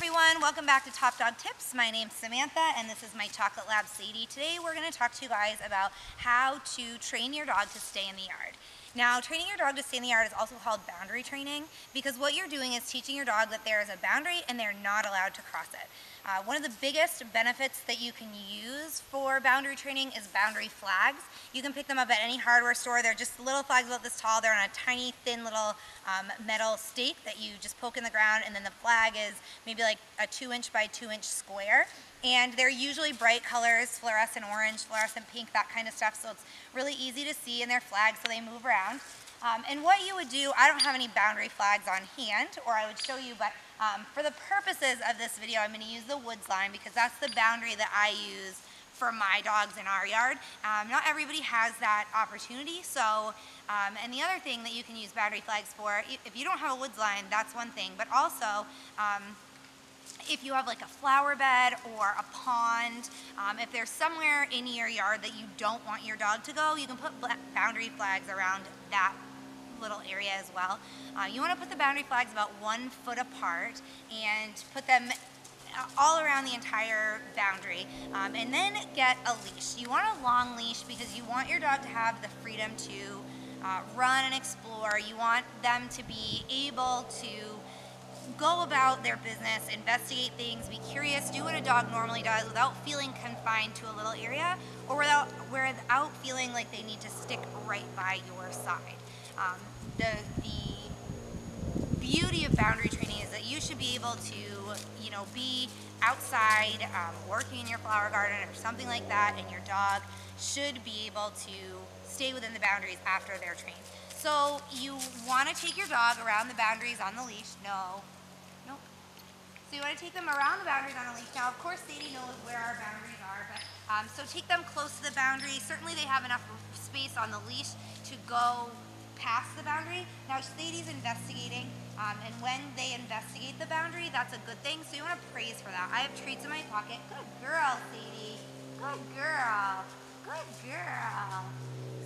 everyone, welcome back to Top Dog Tips. My name's Samantha and this is my chocolate lab Sadie. Today we're going to talk to you guys about how to train your dog to stay in the yard. Now, training your dog to stay in the yard is also called boundary training because what you're doing is teaching your dog that there is a boundary and they're not allowed to cross it. One of the biggest benefits that you can use for boundary training is boundary flags. You can pick them up at any hardware store. They're just little flags about this tall. They're on a tiny, thin little metal stake that you just poke in the ground, and then the flag is maybe like a 2-inch by 2-inch square. And they're usually bright colors, fluorescent orange, fluorescent pink, that kind of stuff, so it's really easy to see, and they're flags so they move around. And what you would do, I don't have any boundary flags on hand, or I would show you, but for the purposes of this video, I'm going to use the woods line because that's the boundary that I use for my dogs in our yard. Not everybody has that opportunity, so, and the other thing that you can use boundary flags for, if you don't have a woods line, that's one thing, but also, if you have like a flower bed or a pond, if there's somewhere in your yard that you don't want your dog to go, you can put boundary flags around that little area as well. You want to put the boundary flags about 1 foot apart and put them all around the entire boundary, and then get a leash. You want a long leash because you want your dog to have the freedom to run and explore. You want them to be able to go about their business, investigate things, be curious, do what a dog normally does without feeling confined to a little area or without feeling like they need to stick right by your side. The beauty of boundary training is that you should be able to, be outside working in your flower garden or something like that, and your dog should be able to stay within the boundaries after they're trained. So you want to take your dog around the boundaries on the leash. Nope. So you want to take them around the boundaries on a leash. Now, of course, Sadie knows where our boundaries are, but so take them close to the boundary. Certainly they have enough space on the leash to go past the boundary. Now, Sadie's investigating, and when they investigate the boundary, that's a good thing. So you want to praise for that. I have treats in my pocket. Good girl, Sadie. Good girl. Good girl.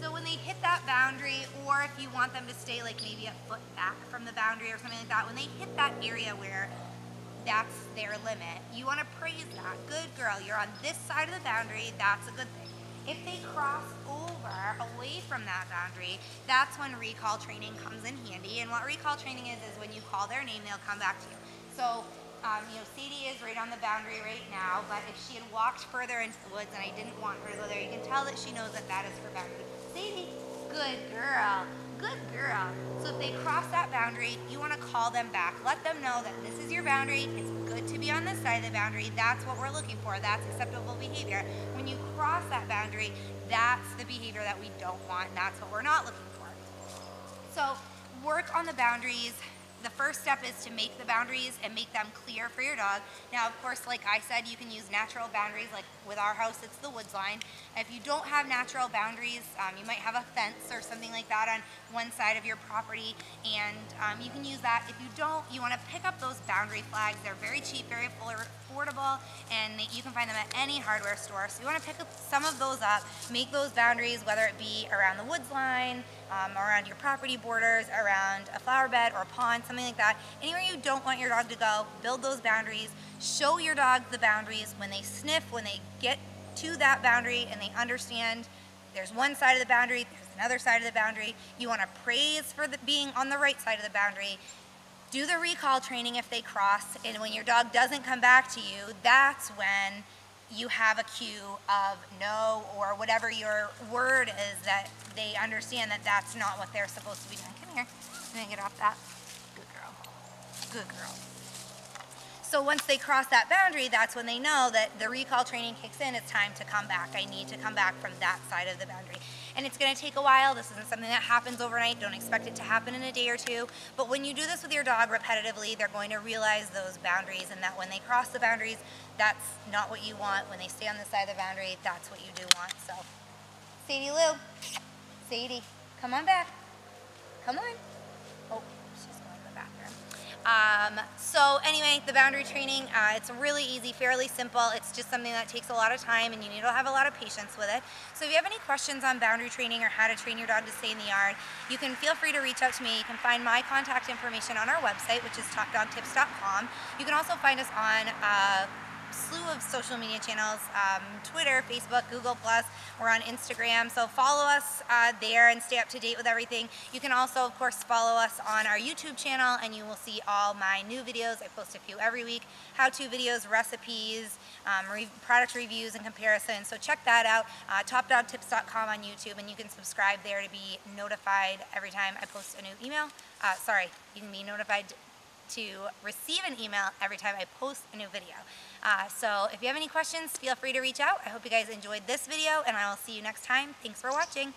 So when they hit that boundary, or if you want them to stay like maybe a foot back from the boundary or something like that, when they hit that area where that's their limit, you want to praise that. Good girl, you're on this side of the boundary, that's a good thing. If they cross over away from that boundary, that's when recall training comes in handy. And what recall training is when you call their name, they'll come back to you. So, Sadie is right on the boundary right now, but if she had walked further into the woods and I didn't want her to go there, you can tell that she knows that that is her boundary. Sadie, good girl, good girl. So if they cross that boundary, you want to call them back. Let them know that this is your boundary. It's good to be on this side of the boundary. That's what we're looking for. That's acceptable behavior. When you cross that boundary, that's the behavior that we don't want, and that's what we're not looking for. So work on the boundaries. The first step is to make the boundaries and make them clear for your dog. Now, of course, like I said, you can use natural boundaries. Like with our house, it's the woods line. If you don't have natural boundaries, you might have a fence or something like that on one side of your property, and you can use that. If you don't, you want to pick up those boundary flags. They're very cheap, very affordable, and you can find them at any hardware store. So you want to pick up some of those up, make those boundaries, whether it be around the woods line, around your property borders, around a flower bed or a pond, something like that. Anywhere you don't want your dog to go, build those boundaries. Show your dog the boundaries. When they sniff, when they get to that boundary and they understand there's one side of the boundary, there's another side of the boundary, you want to praise for being on the right side of the boundary. Do the recall training if they cross, and when your dog doesn't come back to you, that's when you have a cue of no, or whatever your word is, that they understand that that's not what they're supposed to be doing. Come here. I'm going to get off that. Good girl. Good girl. So once they cross that boundary, that's when they know that the recall training kicks in. It's time to come back. I need to come back from that side of the boundary. And it's going to take a while. This isn't something that happens overnight. Don't expect it to happen in a day or two. But when you do this with your dog repetitively, they're going to realize those boundaries, and that when they cross the boundaries, that's not what you want. When they stay on the side of the boundary, that's what you do want. So, Sadie Lou, Sadie, come on back. Come on. Oh, she's going to the bathroom. So anyway, the boundary training, it's really easy, fairly simple. It's just something that takes a lot of time and you need to have a lot of patience with it. So if you have any questions on boundary training or how to train your dog to stay in the yard, you can feel free to reach out to me. You can find my contact information on our website, which is talkdogtips.com. You can also find us on slew of social media channels, Twitter, Facebook, Google+. We're on Instagram, so follow us there and stay up to date with everything. You can also, of course, follow us on our YouTube channel, and you will see all my new videos. I post a few every week, how-to videos, recipes, product reviews and comparisons, so check that out. Topdogtips.com on YouTube, and you can subscribe there to be notified every time I post a new email. You can be notified to receive an email every time I post a new video. So if you have any questions, feel free to reach out. I hope you guys enjoyed this video, and I will see you next time. Thanks for watching.